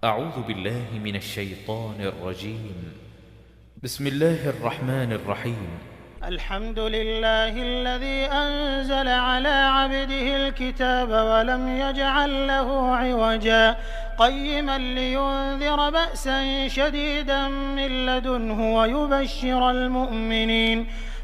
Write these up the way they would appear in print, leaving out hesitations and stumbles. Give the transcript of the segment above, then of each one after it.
أعوذ بالله من الشيطان الرجيم. بسم الله الرحمن الرحيم. الحمد لله الذي أنزل على عبده الكتاب ولم يجعل له عوجا قيما لينذر بأسا شديدا من لدنه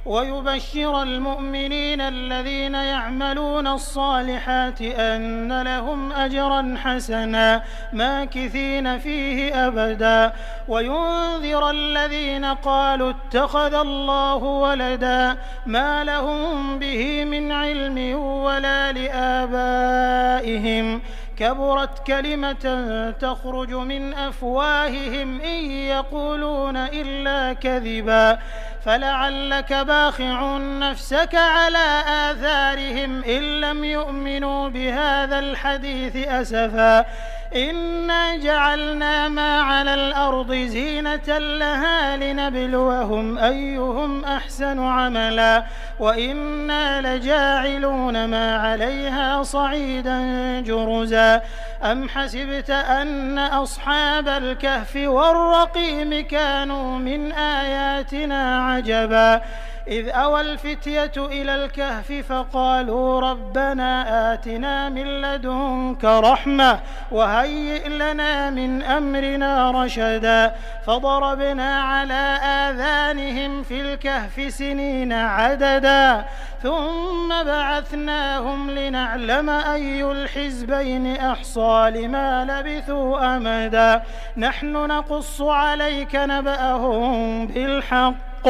ويبشر المؤمنين الذين يعملون الصالحات أن لهم أجرا حسنا ماكثين فيه أبدا وينذر الذين قالوا اتخذ الله ولدا ما لهم به من علم ولا لآبائهم كبرت كلمة تخرج من أفواههم إن يقولون إلا كذبا فلعلك باخع نفسك على آثارهم إن لم يؤمنوا بهذا الحديث أسفا إنا جعلنا ما على الأرض زينة لها لنبلوهم أيهم أحسن عملا وإنا لجاعلون ما عليها صعيدا جرزا أم حسبت أن أصحاب الكهف والرقيم كانوا من آياتنا عجبا إذ أوى الفتية إلى الكهف فقالوا ربنا آتنا من لدنك رحمة وهيئ لنا من أمرنا رشدا فضربنا على آذانهم في الكهف سنين عددا ثم بعثناهم لنعلم أي الحزبين أحصى لما لبثوا أمدا نحن نقص عليك نبأهم بالحق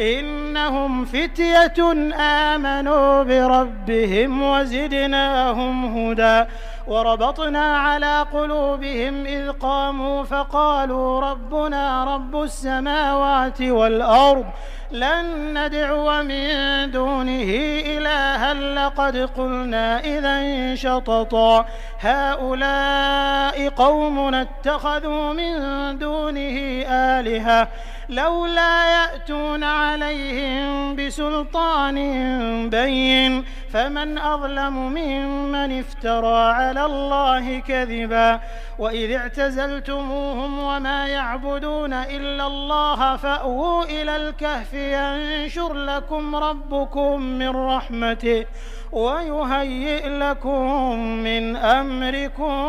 إنهم فتية آمنوا بربهم وزدناهم هدى وربطنا على قلوبهم إذ قاموا فقالوا ربنا رب السماوات والأرض لن ندعو من دونه إلها لقد قلنا إذا شططا هؤلاء قومنا اتخذوا من دونه آلهة لولا يأتون عليهم بسلطان بين فمن أظلم ممن افترى على الله كذبا وإذ اعتزلتموهم وما يعبدون إلا الله فأووا إلى الكهف ينشر لكم ربكم من رحمته ويهيئ لكم من أمركم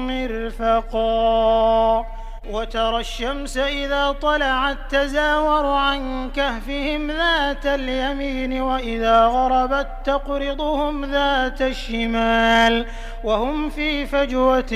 مرفقا وترى الشمس إذا طلعت تزاور عن كهفهم ذات اليمين وإذا غربت تقرضهم ذات الشمال وهم في فجوة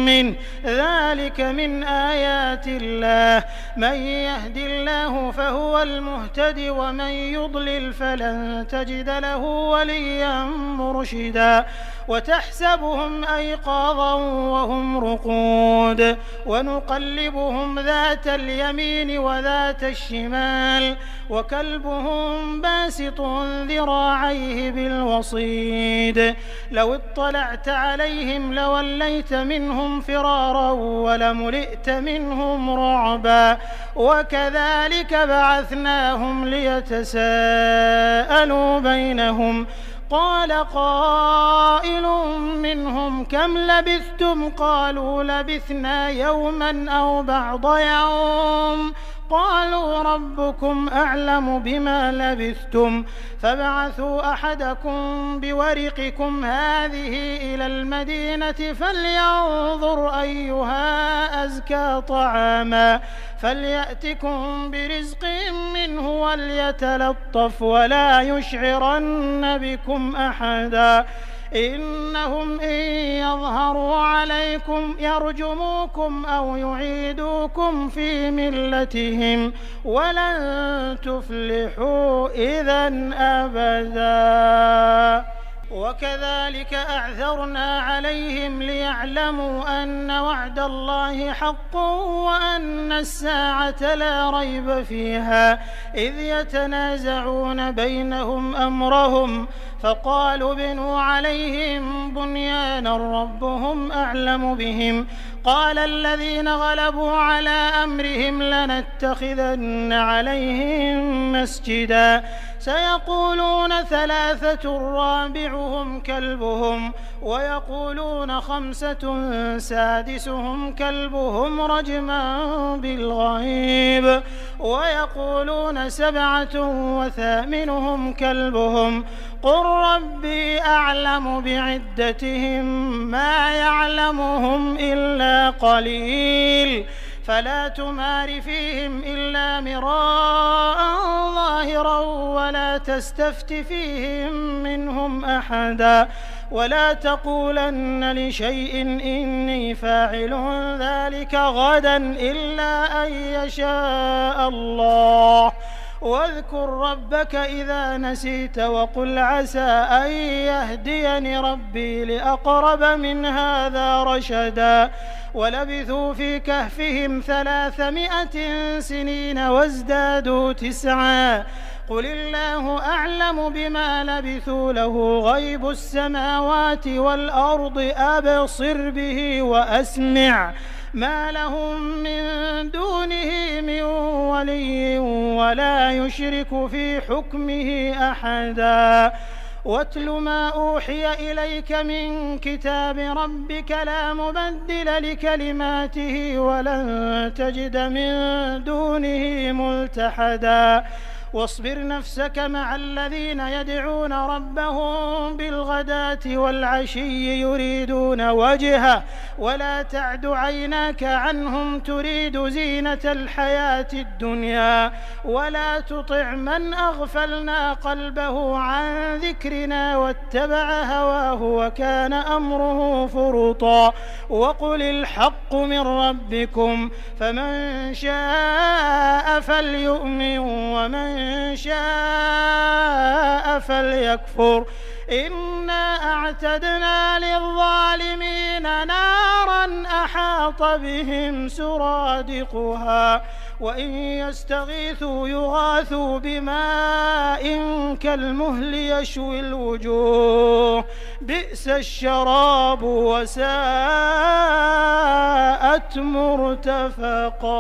منه ذلك من آيات الله من يهد الله فهو المهتد ومن يضلل فلن تجد له وليا مرشدا وتحسبهم أيقاظا وهم رقود ونقلبهم ذات اليمين وذات الشمال وكلبهم باسط ذراعيه بالوصيد لو اطلعت عليهم لوليت منهم فرارا ولملئت منهم رعبا وكذلك بعثناهم ليتساءلوا بينهم قال قائل منهم كم لبثتم قالوا لبثنا يوما أو بعض يوم قالوا ربكم أعلم بما لبثتم فابعثوا أحدكم بورقكم هذه إلى المدينة فلينظر أيها أزكى طعاما فليأتكم برزق منه وليتلطف ولا يشعرن بكم أحدا إنهم إن يظهروا عليكم يرجموكم أو يعيدوكم في ملتهم ولن تفلحوا إذا أبدا وكذلك أعثرنا عليهم ليعلموا أن وعد الله حق وأن الساعة لا ريب فيها إذ يتنازعون بينهم أمرهم فقالوا ابنوا عليهم بنيانا ربهم أعلم بهم قال الذين غلبوا على أمرهم لنتخذن عليهم مسجدا سيقولون 3 رابعهم كلبهم ويقولون 5 سادسهم كلبهم رجما بالغيب ويقولون 7 وثامنهم كلبهم قل ربي أعلم بعدتهم ما يعلمهم إلا قليل فلا تمار فيهم إلا مراء ظاهرا ولا تستفت فيهم منهم أحدا ولا تقولن لشيء إني فاعل ذلك غدا إلا أن يشاء الله واذكر ربك إذا نسيت وقل عسى أن يهديني ربي لأقرب من هذا رشدا ولبثوا في كهفهم 300 سنين وازدادوا 9 قل الله أعلم بما لبثوا له غيب السماوات والأرض أبصر به وأسمع ما لهم من دونه من ولي ولا يشرك في حكمه أحدا واتل ما أوحي إليك من كتاب ربك لا مبدل لكلماته ولن تجد من دونه ملتحدا واصبر نفسك مع الذين يدعون ربهم بالغداة والعشي يريدون وجهه ولا تعد عيناك عنهم تريد زينة الحياة الدنيا ولا تطع من أغفلنا قلبه عن ذكرنا واتبع هواه وكان أمره فرطا وقل الحق من ربكم فمن شاء فليؤمن ومن شاء فليكفر إنا أعتدنا للظالمين نارا أحاط بهم سرادقها وإن يستغيثوا يغاثوا بماء كالمهل يشوي الوجوه بئس الشراب وساءت مرتفقا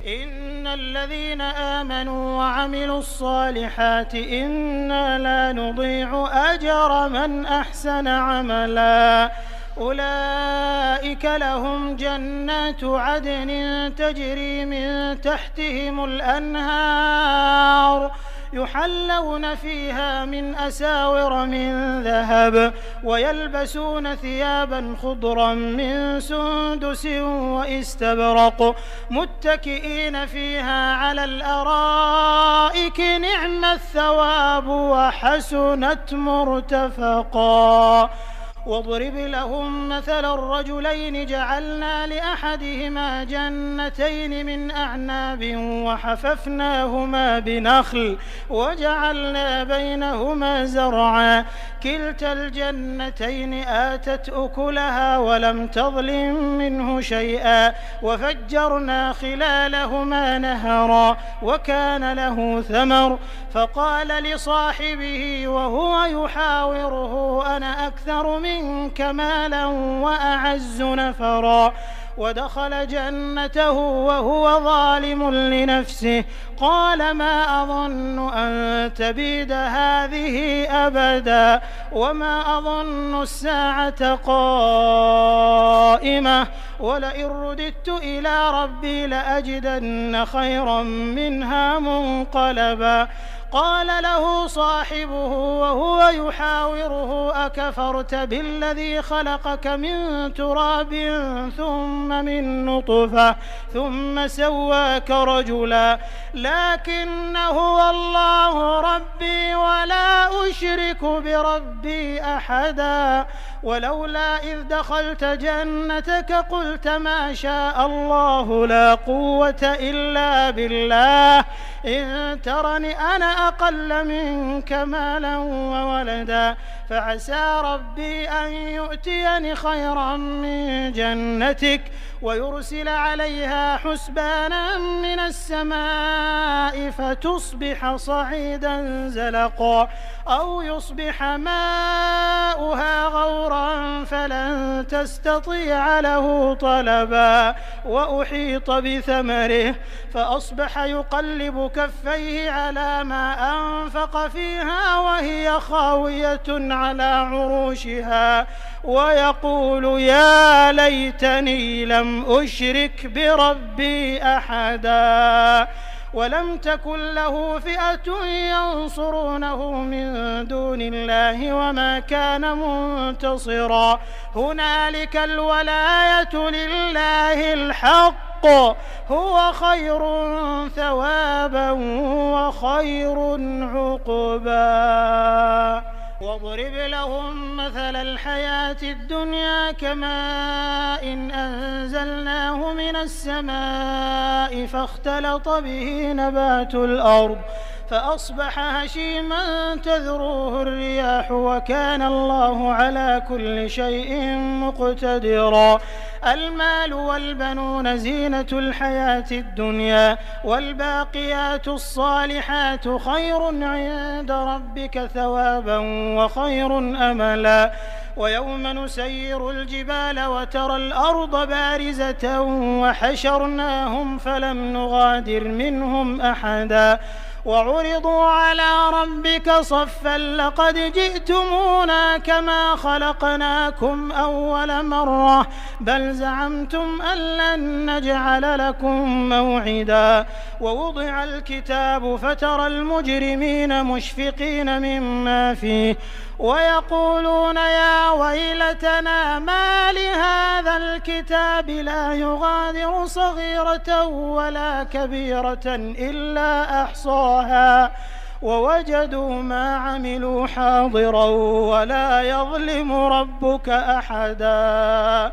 إن الذين آمنوا وعملوا الصالحات إنا لا نضيع أجر من أحسن عملا أولئك لهم جنات عدن تجري من تحتهم الأنهار يحلون فيها من أساور من ذهب ويلبسون ثيابا خضرا من سندس واستبرق متكئين فيها على الأرائك نعم الثواب وحسنت مرتفقا واضرب لهم مثل الرجلين جعلنا لأحدهما جنتين من أعناب وحففناهما بنخل وجعلنا بينهما زرعا كلتا الجنتين آتت أكلها ولم تظلم منه شيئا وفجرنا خلالهما نهرا وكان له ثمر فقال لصاحبه وهو يحاوره أنا أكثر منك مالا وأعز نفرا ودخل جنته وهو ظالم لنفسه قال ما أظن أن تبيد هذه أبدا وما أظن الساعة قائمة ولئن رددت إلى ربي لأجدن خيرا منها منقلبا قال له صاحبه وهو يحاوره أكفرت بالذي خلقك من تراب ثم من نطفة ثم سواك رجلا لكن هو الله ربي ولا أشرك بربي أحدا ولولا إذ دخلت جنتك قلت ما شاء الله لا قوة إلا بالله إن ترني أنا أقل منك مالا وولدا فعسى ربي أن يؤتيني خيرا من جنتك ويرسل عليها حسبانا من السماء فتصبح صعيدا زلقا أو يصبح ماؤها غورا فلن تستطيع له طلبا وأحيط بثمره فأصبح يقلب كفيه على ما أنفق فيها وهي خاوية على عروشها ويقول يا ليتني لم أشرك بربي أحدا ولم تكن له فئة ينصرونه من دون الله وما كان منتصرا هنالك الولاية لله الحق هو خير ثوابا وخير عقبا واضرب لهم مثل الحياة الدنيا كماء إن أنزلناه من السماء فاختلط به نبات الأرض فأصبح هشيما تذروه الرياح وكان الله على كل شيء مقتدرا المال والبنون زينة الحياة الدنيا والباقيات الصالحات خير عند ربك ثوابا وخير أملا ويوم نسير الجبال وترى الأرض بارزة وحشرناهم فلم نغادر منهم أحدا وعرضوا على ربك صفا لقد جئتمونا كما خلقناكم أول مرة بل زعمتم أن لن نجعل لكم موعدا ووضع الكتاب فترى المجرمين مشفقين مما فيه ويقولون يا ويلتنا ما لهذا الكتاب لا يغادر صغيرة ولا كبيرة إلا أحصاها ووجدوا ما عملوا حاضرا ولا يظلم ربك أحدا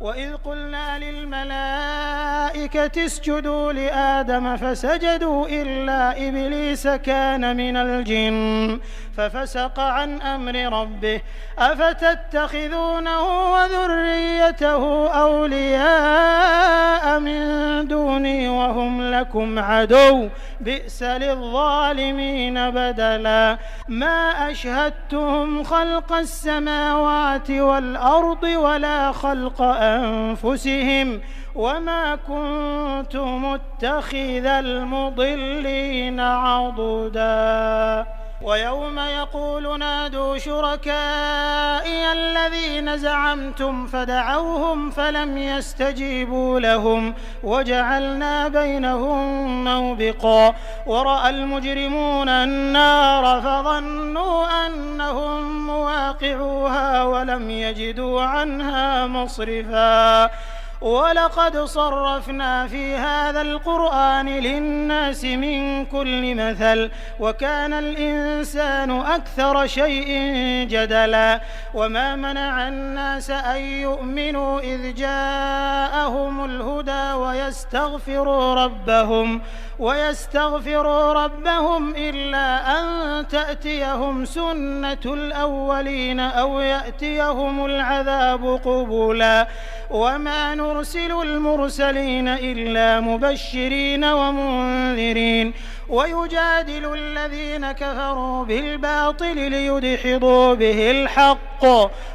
وإذ قلنا للملائكة اسجدوا لآدم فسجدوا إلا إبليس كان من الجن ففسق عن أمر ربه أفتتخذونه وذريته أولياء من دوني وهم لكم عدو بئس للظالمين بدلا ما أشهدتهم خلق السماوات والأرض ولا خلق أنفسهم وما كنت متخذ المضلين عضدا ويوم يقول نادوا شركائي الذين زعمتم فدعوهم فلم يستجيبوا لهم وجعلنا بينهم موبقا ورأى المجرمون النار فظنوا أنهم مواقعوها ولم يجدوا عنها مصرفا ولقد صرفنا في هذا القرآن للناس من كل مثل وكان الإنسان أكثر شيء جدلا وما منع الناس أن يؤمنوا إذ جاءهم الهدى ويستغفروا ربهم إلا أن تأتيهم سنة الأولين أو يأتيهم العذاب قبلا وما نرسل المرسلين إلا مبشرين ومنذرين ويجادل الذين كفروا بالباطل ليدحضوا به الحق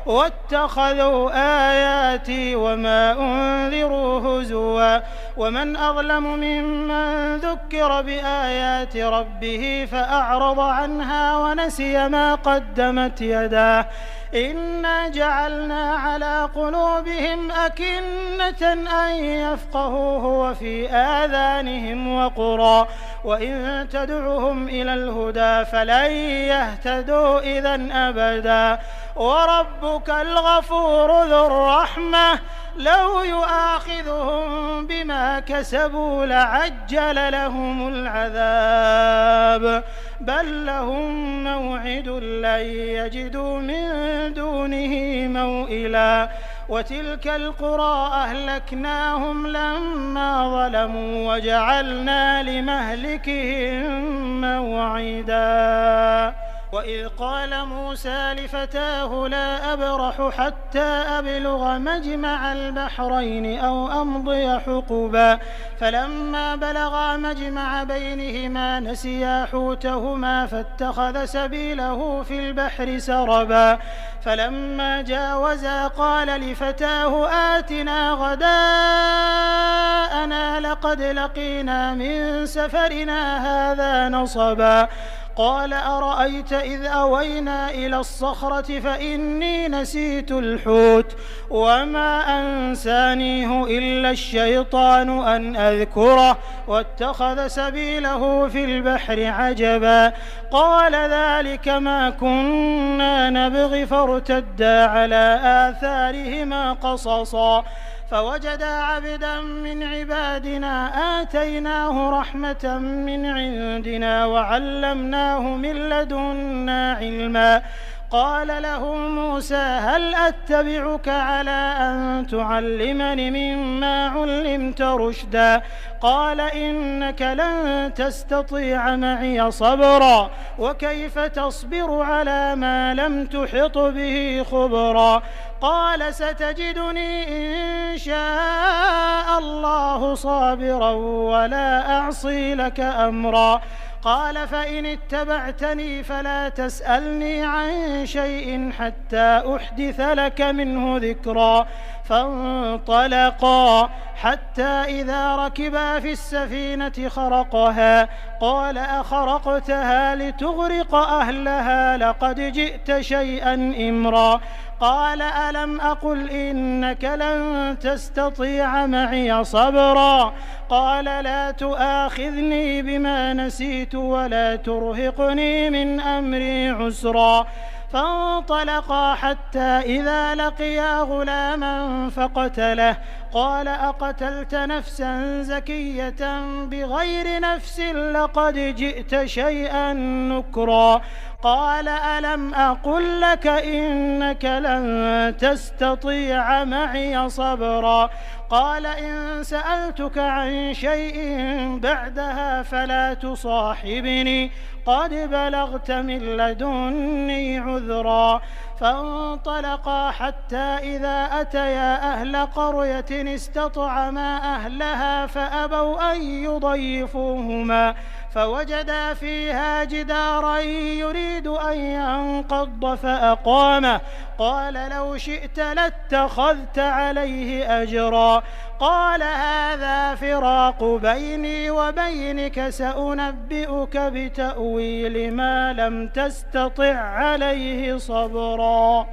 واتخذوا آياتي وما أنذروا هزوا ومن أظلم ممن ذكر بآيات ربه فأعرض عنها ونسي ما قدمت يداه إنا جعلنا على قلوبهم أكنة أن يفقهوه وفي آذانهم وقرا وإن تدعهم إلى الهدى فلن يهتدوا إذن أبدا وربك الغفور ذو الرحمة لو يؤاخذهم بما كسبوا لعجل لهم العذاب بل لهم موعد لن يجدوا من دونه موئلا وتلك القرى أهلكناهم لما ظلموا وجعلنا لمهلكهم موعدا وإذ قال موسى لفتاه لا أبرح حتى أبلغ مجمع البحرين أو أمضي حقبا فلما بلغا مجمع بينهما نسيا حوتهما فاتخذ سبيله في البحر سربا فلما جاوزا قال لفتاه آتنا غداءنا لقد لقينا من سفرنا هذا نصبا قال أرأيت إذ أوينا إلى الصخرة فإني نسيت الحوت وما أنسانيه إلا الشيطان أن أذكره واتخذ سبيله في البحر عجبا قال ذلك ما كنا نبغي فارتدا على آثارهما قصصا فوجدا عبدا من عبادنا آتيناه رحمة من عندنا وعلمناه من لدنا علما قال له موسى هل أتبعك على أن تعلمني مما علمت رشدا قال إنك لن تستطيع معي صبرا وكيف تصبر على ما لم تحط به خبرا قال ستجدني إن شاء الله صابرا ولا أعصي لك أمرا قال فإن اتبعتني فلا تسألني عن شيء حتى أحدث لك منه ذكرا فانطلقا حتى إذا ركبا في السفينة خرقها قال أخرقتها لتغرق أهلها لقد جئت شيئا إمرا قال ألم أقل إنك لن تستطيع معي صبرا قال لا تؤاخذني بما نسيت ولا ترهقني من أمري عسرا فانطلقا حتى إذا لقيا غلاما فقتله قال أقتلت نفسا زكية بغير نفس لقد جئت شيئا نكرا قال ألم أقل لك إنك لن تستطيع معي صبرا قال إن سألتك عن شيء بعدها فلا تصاحبني قد بلغت من لدني عذرا فانطلقا حتى إذا أتيا أهل قرية استطعما أهلها فأبوا أن يضيفوهما فوجدا فيها جدارا يريد أن ينقض فأقامه قال لو شئت لاتخذت عليه أجرا قال هذا فراق بيني وبينك سأنبئك بتأويل ما لم تستطع عليه صبرا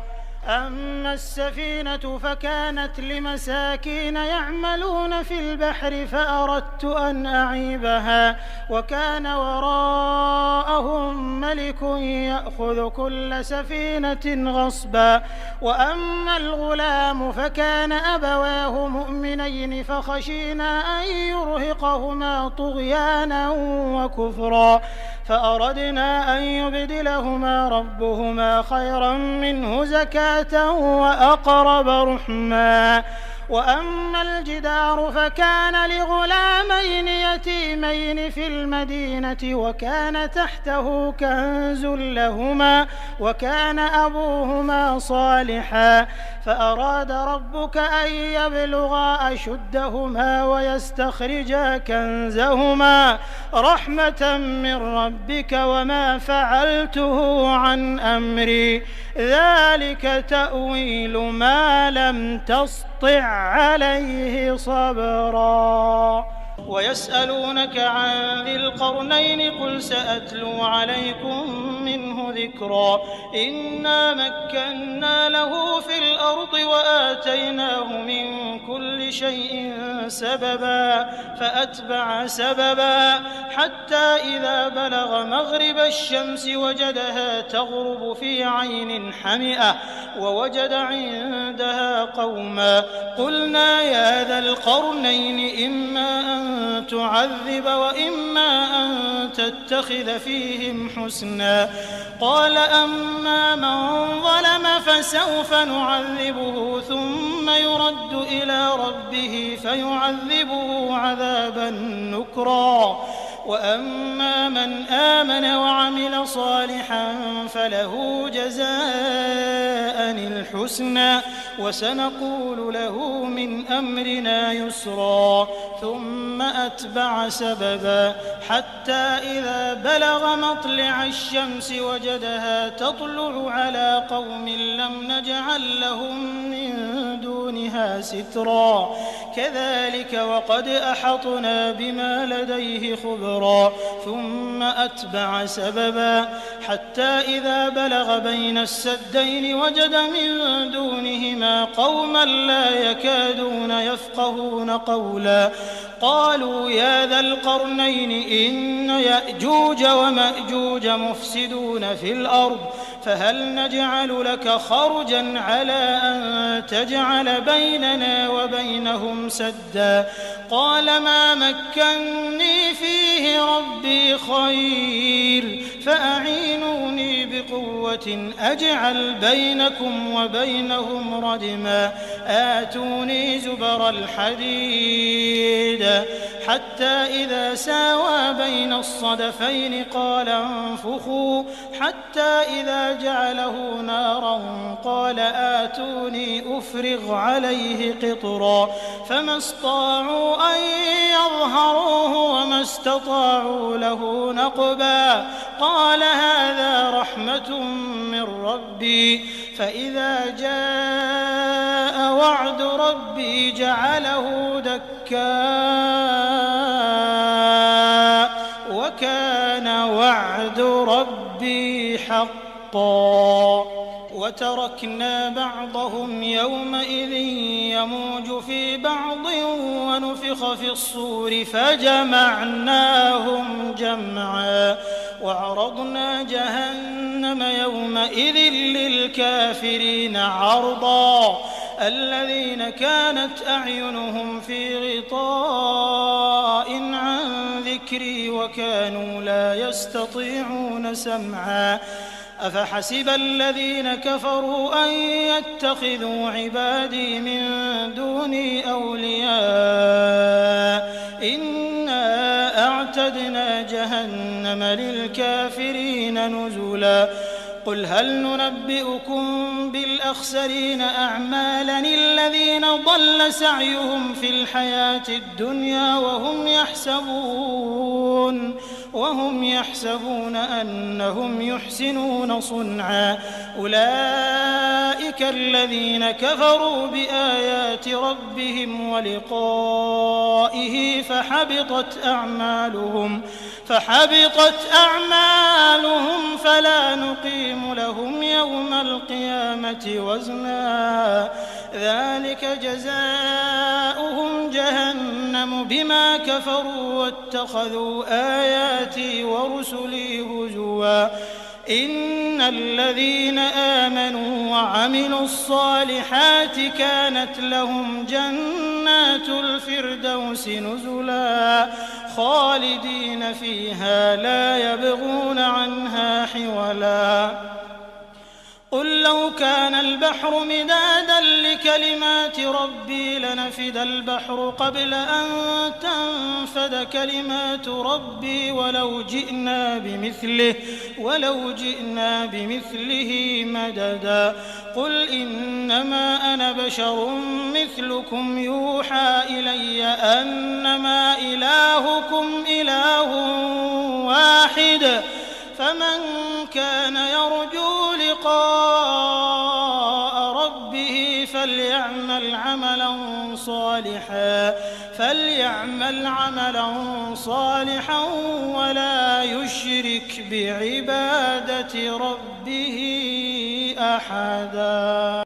أما السفينة فكانت لمساكين يعملون في البحر فأردت أن أعيبها وكان وراءهم ملك يأخذ كل سفينة غصبا وأما الغلام فكان أبواه مؤمنين فخشينا أن يرهقهما طغيانا وكفرا فأردنا أن يبدلهما ربهما خيرا منه زكاة وأقرب رحما وأما الجدار فكان لغلامين يتيمين في المدينة وكان تحته كنز لهما وكان أبوهما صالحا فأراد ربك أن يبلغا أشدهما ويستخرجا كنزهما رحمة من ربك وما فعلته عن أمري ذلك تأويل ما لم تسطع عليه صبرا ويسألونك عن ذي القرنين قل سأتلو عليكم منه ذكرا إنا مكنا له في الأرض وآتيناه من كل شيء سببا فأتبع سببا حتى إذا بلغ مغرب الشمس وجدها تغرب في عين حمئة ووجد عندها قوما قلنا يا ذا القرنين إما أن تعذب وإما أن تتخذ فيهم حسنا قال أما من ظلم فسوف نعذبه ثم يرد إلى ربه فيعذبه عذابا نكرا وأما من آمن وعمل صالحا فله جزاء الحسنى وسنقول له من أمرنا يسرا ثم أتبع سببا حتى إذا بلغ مطلع الشمس وجدها تطلع على قوم لم نجعل لهم من دونها سترا كذلك وقد أحطنا بما لديه خبرا ثم أتبع سببا حتى إذا بلغ بين السدين وجد من دونهما قوما لا يكادون يفقهون قولا قالوا يا ذا القرنين إن يأجوج ومأجوج مفسدون في الأرض فهل نجعل لك خرجا على أن تجعل بيننا وبينهم سدا قال ما مكني فيه ربي خير فأعينوني بقوة أجعل بينكم وبينهم ردما آتوني زبر الحديد حتى إذا ساوى بين الصدفين قال انفخوا حتى إذا جعله نارا قال آتوني أفرغ عليه قطرا فما استطاعوا أن يظهروه وما استطاعوا له نقبا قال هذا رحمة من ربي فإذا جاء وعد ربي جعله دكاء وكان وعد ربي حقا وتركنا بعضهم يومئذ يموج في بعض ونفخ في الصور فجمعناهم جمعا وعرضنا جهنم يومئذ للكافرين عرضا الذين كانت أعينهم في غطاء عن ذكري وكانوا لا يستطيعون سمعا أفحسب الذين كفروا أن يتخذوا عبادي من دوني أولياء إنا أعتدنا جهنم للكافرين نزلا قل هل ننبئكم بالأخسرين أعمالا الذين ضل سعيهم في الحياة الدنيا وهم يحسبون أنهم يحسنون صنعا أولئك الذين كفروا بآيات ربهم ولقائه فحبطت أعمالهم فلا نقيم لهم يوم القيامة وزنا ذلك جزاؤهم جهنم بما كفروا واتخذوا آياتي ورسلي هزوا إن الذين آمنوا وعملوا الصالحات كانت لهم جنات الفردوس نزلا خالدين فيها لا يبغون عنها حولا قل لو كان البحر مدادا لكلمات ربي لنفد البحر قبل أن تنفد كلمات ربي ولو جئنا بمثله مددا قل إنما أنا بشر مثلكم يوحى إلي أنما إلهكم إله واحد فمن كان يرجو لقاء ربه فليعمل عملا صالحا ولا يشرك بعبادة ربه أحدا.